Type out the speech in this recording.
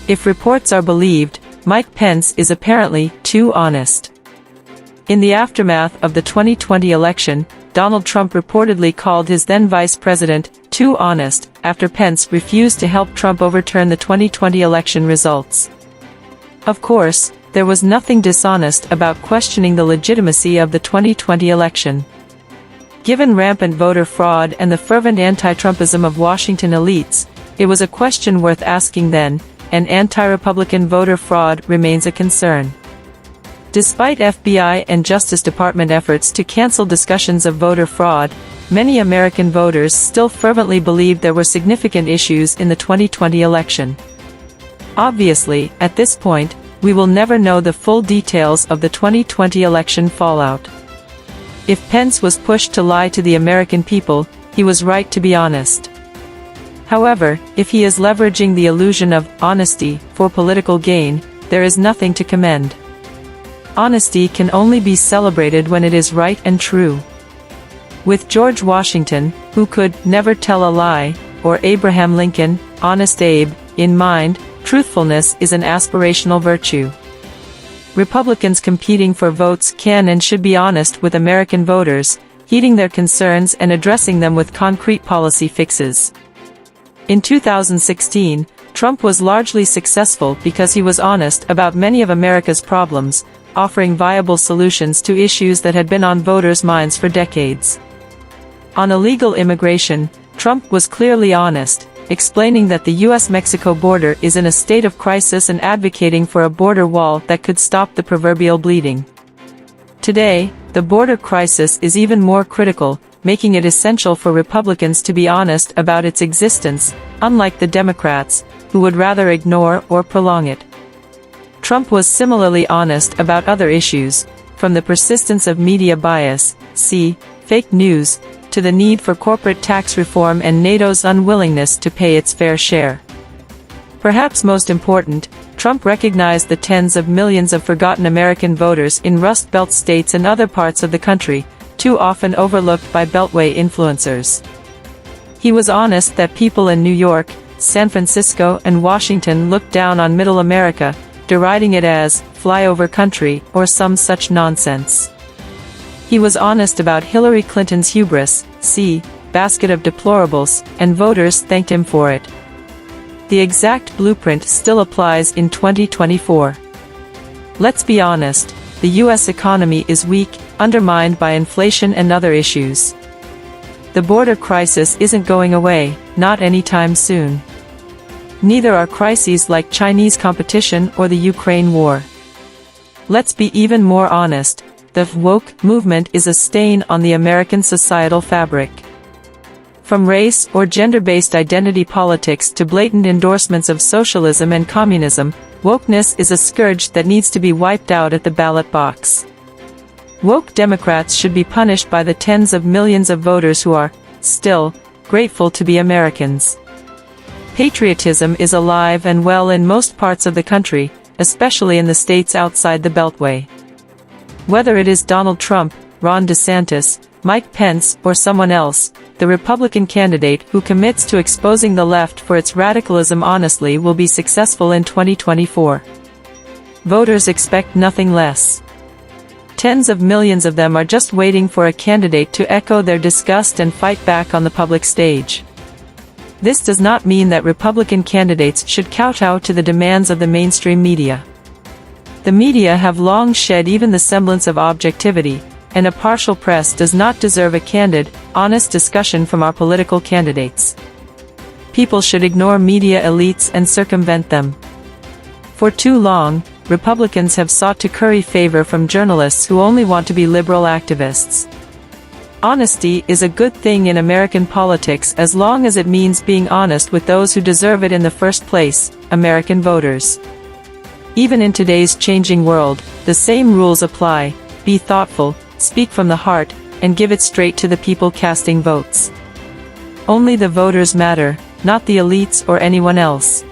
If reports are believed, Mike Pence is apparently too honest. In the aftermath of the 2020 election, Donald Trump reportedly called his then vice president too honest after Pence refused to help Trump overturn the 2020 election results. Of course, there was nothing dishonest about questioning the legitimacy of the 2020 election. Given rampant voter fraud and the fervent anti-Trumpism of Washington elites, it was a question worth asking then, and anti-Republican voter fraud remains a concern. Despite FBI and Justice Department efforts to cancel discussions of voter fraud, many American voters still fervently believed there were significant issues in the 2020 election. Obviously, at this point, we will never know the full details of the 2020 election fallout. If Pence was pushed to lie to the American people, he was right to be honest. However, if he is leveraging the illusion of honesty for political gain, there is nothing to commend. Honesty can only be celebrated when it is right and true. With George Washington, who could never tell a lie, or Abraham Lincoln, Honest Abe, in mind, truthfulness is an aspirational virtue. Republicans competing for votes can and should be honest with American voters, heeding their concerns and addressing them with concrete policy fixes. In 2016, Trump was largely successful because he was honest about many of America's problems, offering viable solutions to issues that had been on voters' minds for decades. On illegal immigration, Trump was clearly honest, explaining that the US-Mexico border is in a state of crisis and advocating for a border wall that could stop the proverbial bleeding. Today, the border crisis is even more critical, making it essential for Republicans to be honest about its existence, unlike the Democrats, who would rather ignore or prolong it. Trump was similarly honest about other issues, from the persistence of media bias, see, fake news, to the need for corporate tax reform and NATO's unwillingness to pay its fair share. Perhaps most important, Trump recognized the tens of millions of forgotten American voters in Rust Belt states and other parts of the country, too often overlooked by Beltway influencers. He was honest that people in New York, San Francisco and Washington looked down on Middle America, deriding it as flyover country or some such nonsense. He was honest about Hillary Clinton's hubris, see, basket of deplorables, and voters thanked him for it. The exact blueprint still applies in 2024. Let's be honest, the US economy is weak, undermined by inflation and other issues. The border crisis isn't going away, not anytime soon. Neither are crises like Chinese competition or the Ukraine war. Let's be even more honest. The woke movement is a stain on the American societal fabric. From race or gender-based identity politics to blatant endorsements of socialism and communism, wokeness is a scourge that needs to be wiped out at the ballot box. Woke Democrats should be punished by the tens of millions of voters who are, still, grateful to be Americans. Patriotism is alive and well in most parts of the country, especially in the states outside the Beltway. Whether it is Donald Trump, Ron DeSantis, Mike Pence, or someone else, the Republican candidate who commits to exposing the left for its radicalism honestly will be successful in 2024. Voters expect nothing less. Tens of millions of them are just waiting for a candidate to echo their disgust and fight back on the public stage. This does not mean that Republican candidates should kowtow to the demands of the mainstream media. The media have long shed even the semblance of objectivity, and a partial press does not deserve a candid, honest discussion from our political candidates. People should ignore media elites and circumvent them. For too long, Republicans have sought to curry favor from journalists who only want to be liberal activists. Honesty is a good thing in American politics as long as it means being honest with those who deserve it in the first place, American voters. Even in today's changing world, the same rules apply: be thoughtful, speak from the heart, and give it straight to the people casting votes. Only the voters matter, not the elites or anyone else.